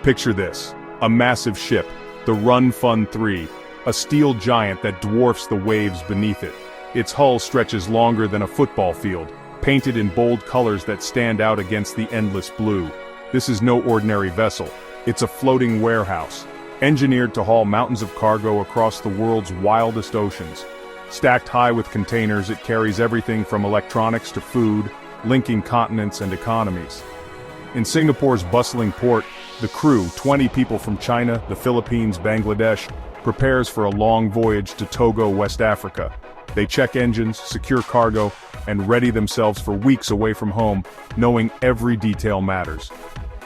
Picture this, a massive ship, the Run Fun 3, a steel giant that dwarfs the waves beneath it. Its hull stretches longer than a football field, painted in bold colors that stand out against the endless blue. This is no ordinary vessel. It's a floating warehouse, engineered to haul mountains of cargo across the world's wildest oceans. Stacked high with containers, it carries everything from electronics to food, linking continents and economies. In Singapore's bustling port, the crew, 20 people from China, the Philippines, Bangladesh, prepares for a long voyage to Togo, West Africa. They check engines, secure cargo, and ready themselves for weeks away from home, knowing every detail matters.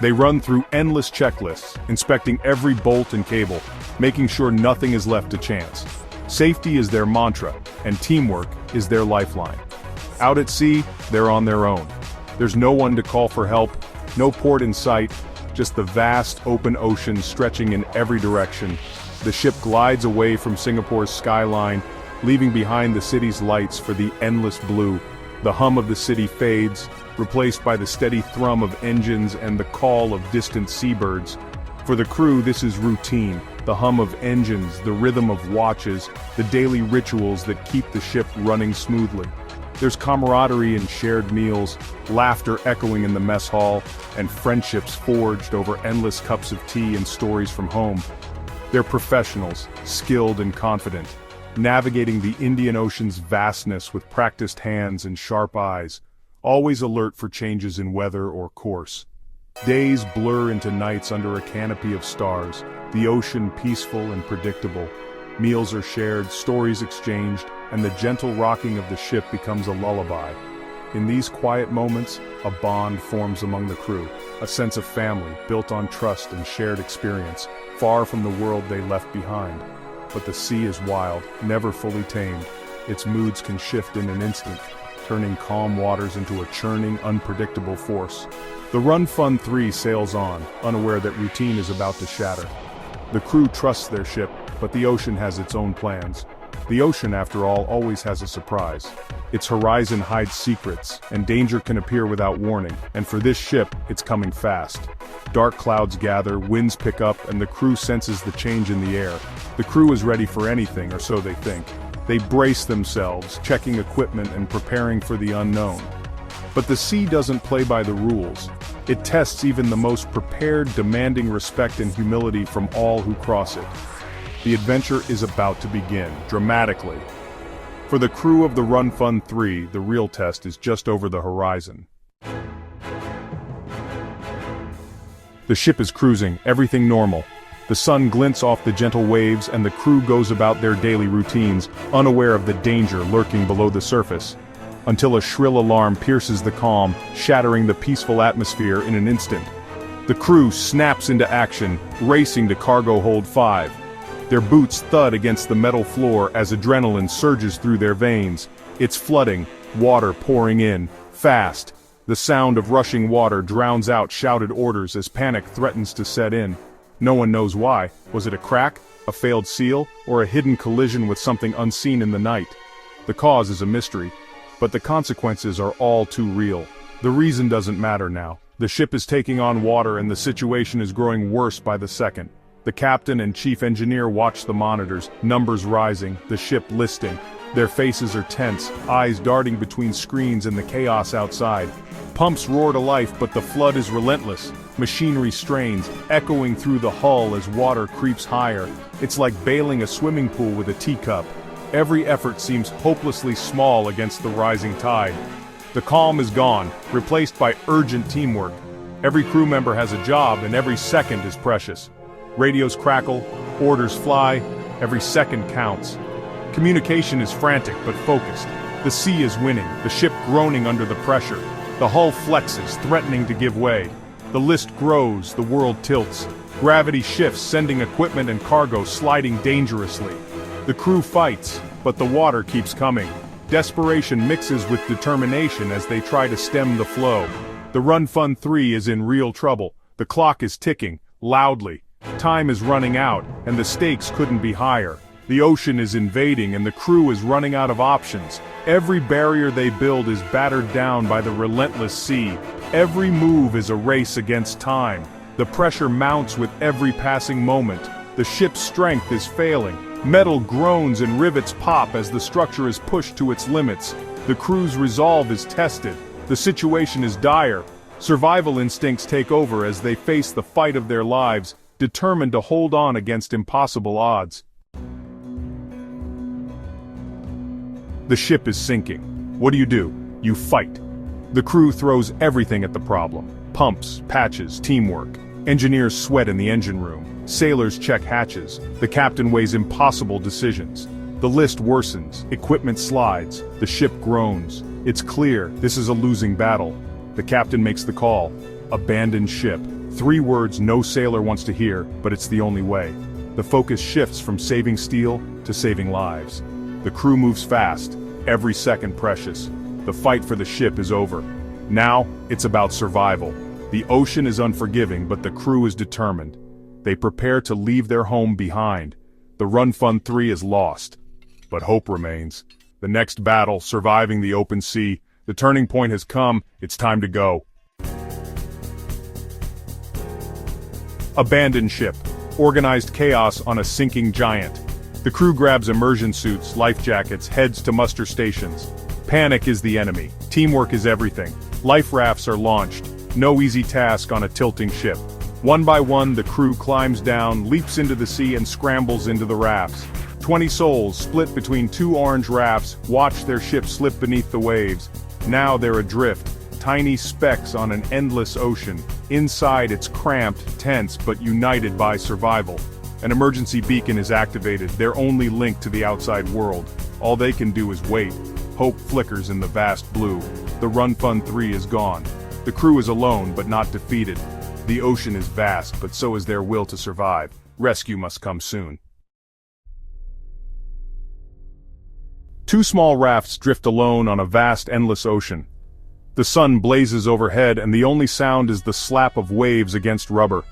They run through endless checklists, inspecting every bolt and cable, making sure nothing is left to chance. Safety is their mantra, and teamwork is their lifeline. Out at sea, they're on their own. There's no one to call for help, no port in sight, just the vast open ocean stretching in every direction. The ship glides away from Singapore's skyline, leaving behind the city's lights for the endless blue. The hum of the city fades, replaced by the steady thrum of engines and the call of distant seabirds. For the crew, this is routine, the hum of engines, the rhythm of watches, the daily rituals that keep the ship running smoothly. There's camaraderie in shared meals, laughter echoing in the mess hall, and friendships forged over endless cups of tea and stories from home. They're professionals, skilled and confident, navigating the Indian Ocean's vastness with practiced hands and sharp eyes, always alert for changes in weather or course. Days blur into nights under a canopy of stars, the ocean peaceful and predictable. Meals are shared, stories exchanged, and the gentle rocking of the ship becomes a lullaby. In these quiet moments, a bond forms among the crew, a sense of family built on trust and shared experience, far from the world they left behind. But the sea is wild, never fully tamed. Its moods can shift in an instant, turning calm waters into a churning, unpredictable force. The Run Fun 3 sails on, unaware that routine is about to shatter. The crew trusts their ship, but the ocean has its own plans. The ocean, after all, always has a surprise. Its horizon hides secrets, and danger can appear without warning, and for this ship, it's coming fast. Dark clouds gather, winds pick up, and the crew senses the change in the air. The crew is ready for anything, or so they think. They brace themselves, checking equipment and preparing for the unknown. But the sea doesn't play by the rules. It tests even the most prepared, demanding respect and humility from all who cross it. The adventure is about to begin, dramatically. For the crew of the Run Fun 3, the real test is just over the horizon. The ship is cruising, everything normal. The sun glints off the gentle waves and the crew goes about their daily routines, unaware of the danger lurking below the surface. Until a shrill alarm pierces the calm, shattering the peaceful atmosphere in an instant. The crew snaps into action, racing to cargo hold 5. Their boots thud against the metal floor as adrenaline surges through their veins. It's flooding, water pouring in, fast. The sound of rushing water drowns out shouted orders as panic threatens to set in. No one knows why. Was it a crack, a failed seal, or a hidden collision with something unseen in the night? The cause is a mystery, but the consequences are all too real. The reason doesn't matter now. The ship is taking on water and the situation is growing worse by the second. The captain and chief engineer watch the monitors, numbers rising, the ship listing. Their faces are tense, eyes darting between screens and the chaos outside. Pumps roar to life, but the flood is relentless. Machinery strains, echoing through the hull as water creeps higher. It's like bailing a swimming pool with a teacup. Every effort seems hopelessly small against the rising tide. The calm is gone, replaced by urgent teamwork. Every crew member has a job and every second is precious. Radios crackle, orders fly, every second counts. Communication is frantic but focused. The sea is winning, the ship groaning under the pressure. The hull flexes, threatening to give way. The list grows, the world tilts. Gravity shifts, sending equipment and cargo sliding dangerously. The crew fights, but the water keeps coming. Desperation mixes with determination as they try to stem the flow. The Run Fun 3 is in real trouble. The clock is ticking, loudly. Time is running out, and the stakes couldn't be higher. The ocean is invading and the crew is running out of options. Every barrier they build is battered down by the relentless sea. Every move is a race against time. The pressure mounts with every passing moment. The ship's strength is failing. Metal groans and rivets pop as the structure is pushed to its limits. The crew's resolve is tested. The situation is dire. Survival instincts take over as they face the fight of their lives, determined to hold on against impossible odds. The ship is sinking. What do? You fight. The crew throws everything at the problem. Pumps, patches, teamwork. Engineers sweat in the engine room. Sailors check hatches. The captain weighs impossible decisions. The list worsens. Equipment slides. The ship groans. It's clear this is a losing battle. The captain makes the call. Abandon ship. 3 words no sailor wants to hear, but it's the only way. The focus shifts from saving steel to saving lives. The crew moves fast. Every second precious. The fight for the ship is over. Now, it's about survival. The ocean is unforgiving, but the crew is determined. They prepare to leave their home behind. The Run Fun 3 is lost. But hope remains. The next battle, surviving the open sea. The turning point has come. It's time to go. Abandoned ship. Organized chaos on a sinking giant. The crew grabs immersion suits, life jackets, heads to muster stations. Panic is the enemy. Teamwork is everything. Life rafts are launched. No easy task on a tilting ship. One by one, the crew climbs down, leaps into the sea and scrambles into the rafts. 20 souls, split between 2 orange rafts, watch their ship slip beneath the waves. Now they're adrift, tiny specks on an endless ocean. Inside it's cramped, tense, but united by survival. An emergency beacon is activated, their only link to the outside world. All they can do is wait. Hope flickers in the vast blue. The Run Fun 3 is gone. The crew is alone, but not defeated. The ocean is vast, but so is their will to survive. Rescue must come soon. 2 small rafts drift alone on a vast, endless ocean. The sun blazes overhead, and the only sound is the slap of waves against rubber.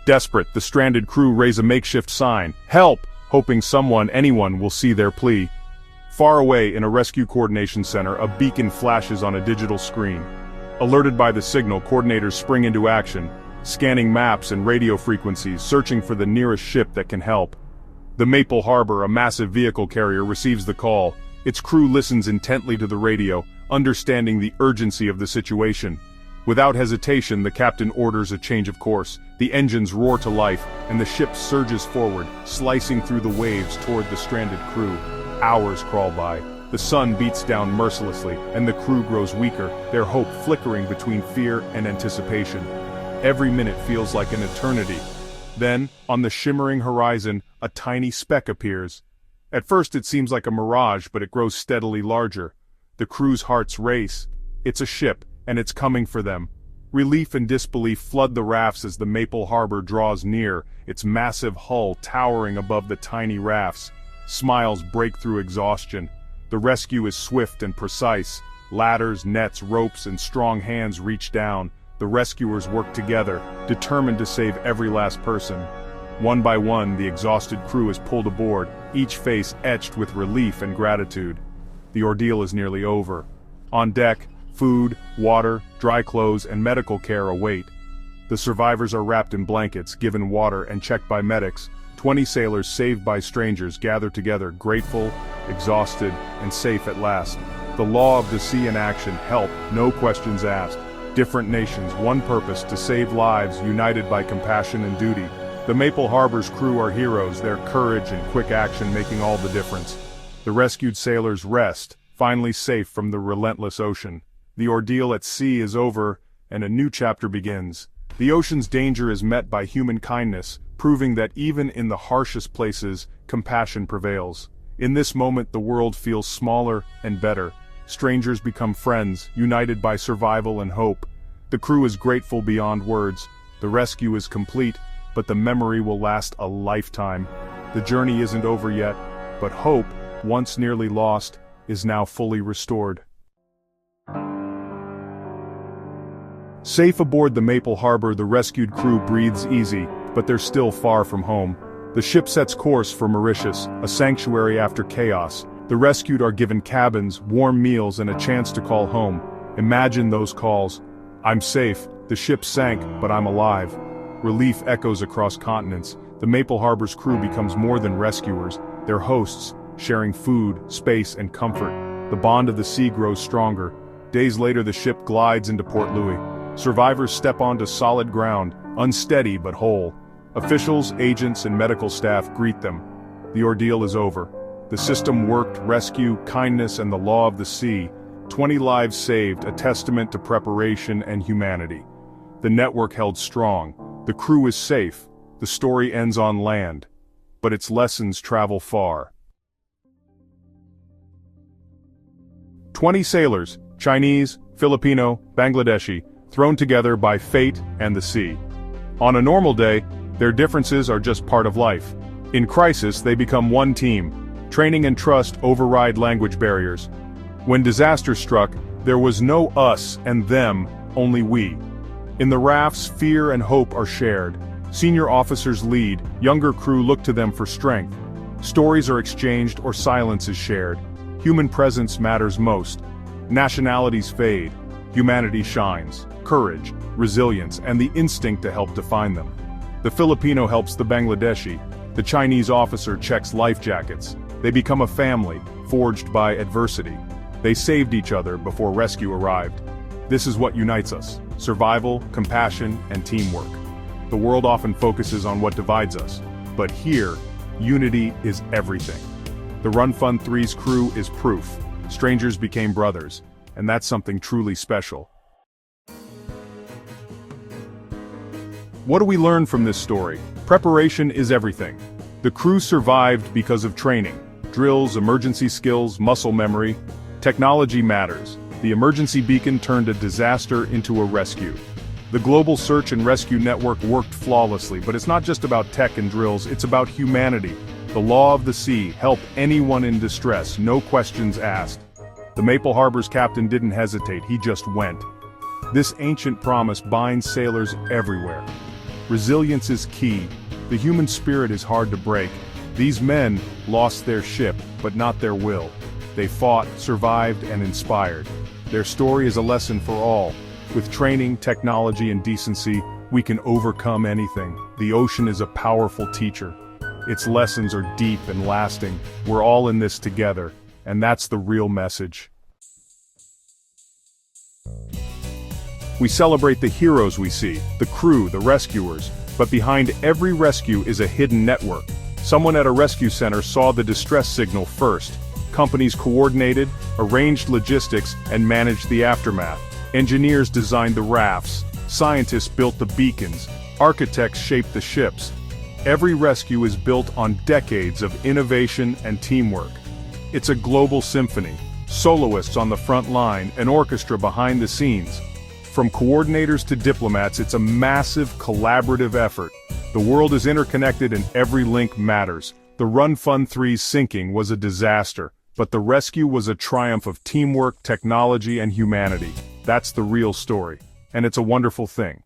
Desperate, the stranded crew raise a makeshift sign, "Help!" hoping anyone will see their plea. Far away in a rescue coordination center, a beacon flashes on a digital screen. Alerted by the signal, coordinators spring into action, scanning maps and radio frequencies, searching for the nearest ship that can help. The Maple Harbor, a massive vehicle carrier, receives the call. Its crew listens intently to the radio, understanding the urgency of the situation. Without hesitation, the captain orders a change of course. The engines roar to life, and the ship surges forward, slicing through the waves toward the stranded crew. Hours crawl by. The sun beats down mercilessly, and the crew grows weaker, their hope flickering between fear and anticipation. Every minute feels like an eternity. Then, on the shimmering horizon, a tiny speck appears. At first it seems like a mirage, but it grows steadily larger. The crew's hearts race. It's a ship, and it's coming for them. Relief and disbelief flood the rafts as the Maple Harbor draws near, its massive hull towering above the tiny rafts. Smiles break through exhaustion. The rescue is swift and precise. Ladders, nets, ropes, and strong hands reach down. The rescuers work together, determined to save every last person. One by one, the exhausted crew is pulled aboard, each face etched with relief and gratitude. The ordeal is nearly over. On deck, food, water, dry clothes, and medical care await. The survivors are wrapped in blankets, given water, and checked by medics. 20 sailors saved by strangers gather together, grateful, exhausted, and safe at last. The law of the sea in action, help, no questions asked. Different nations, one purpose, to save lives, united by compassion and duty. The Maple Harbor's crew are heroes, their courage and quick action making all the difference. The rescued sailors rest, finally safe from the relentless ocean. The ordeal at sea is over, and a new chapter begins. The ocean's danger is met by human kindness, proving that even in the harshest places, compassion prevails. In this moment, the world feels smaller and better. Strangers become friends, united by survival and hope. The crew is grateful beyond words. The rescue is complete, but the memory will last a lifetime. The journey isn't over yet, but hope, once nearly lost, is now fully restored. Safe aboard the Maple Harbor, the rescued crew breathes easy, but they're still far from home. The ship sets course for Mauritius, a sanctuary after chaos. The rescued are given cabins, warm meals, and a chance to call home. Imagine those calls. I'm safe, the ship sank, but I'm alive. relief echoes across continents. The Maple Harbor's crew becomes more than rescuers, they're hosts, sharing food, space, and comfort. The bond of the sea grows stronger. Days later the ship glides into Port Louis. Survivors step onto solid ground, unsteady but whole. Officials, agents, and medical staff greet them. The ordeal is over. The system worked, rescue, kindness, and the law of the sea. 20 lives saved, a testament to preparation and humanity. The network held strong. The crew is safe. The story ends on land. But its lessons travel far. 20 sailors, Chinese, Filipino, Bangladeshi, thrown together by fate and the sea. On a normal day, their differences are just part of life. In crisis, they become one team. Training and trust override language barriers. When disaster struck, there was no us and them, only we. In the rafts, fear and hope are shared. Senior officers lead, younger crew look to them for strength. Stories are exchanged or silence is shared. Human presence matters most. Nationalities fade. Humanity shines. Courage, resilience, and the instinct to help define them. The Filipino helps the Bangladeshi. The Chinese officer checks life jackets. They become a family, forged by adversity. They saved each other before rescue arrived. This is what unites us: survival, compassion, and teamwork. The world often focuses on what divides us, but here, unity is everything. The Run Fun 3's crew is proof. Strangers became brothers, and that's something truly special. What do we learn from this story? Preparation is everything. The crew survived because of training. Drills, emergency skills, muscle memory. Technology matters. The emergency beacon turned a disaster into a rescue. The global search and rescue network worked flawlessly, but it's not just about tech and drills, it's about humanity. The law of the sea: help anyone in distress, no questions asked. The Maple Harbor's captain didn't hesitate, he just went. This ancient promise binds sailors everywhere. Resilience is key. The human spirit is hard to break. These men lost their ship, but not their will. They fought, survived, and inspired. Their story is a lesson for all. With training, technology, and decency, we can overcome anything. The ocean is a powerful teacher. Its lessons are deep and lasting. We're all in this together, and that's the real message. We celebrate the heroes we see, the crew, the rescuers, but behind every rescue is a hidden network. Someone at a rescue center saw the distress signal first. Companies coordinated, arranged logistics, and managed the aftermath. Engineers designed the rafts, scientists built the beacons, architects shaped the ships. Every rescue is built on decades of innovation and teamwork. It's a global symphony, soloists on the front line, an orchestra behind the scenes. From coordinators to diplomats, it's a massive collaborative effort. The world is interconnected and every link matters. The Run Fun 3's sinking was a disaster, but the rescue was a triumph of teamwork, technology, and humanity. That's the real story, and it's a wonderful thing.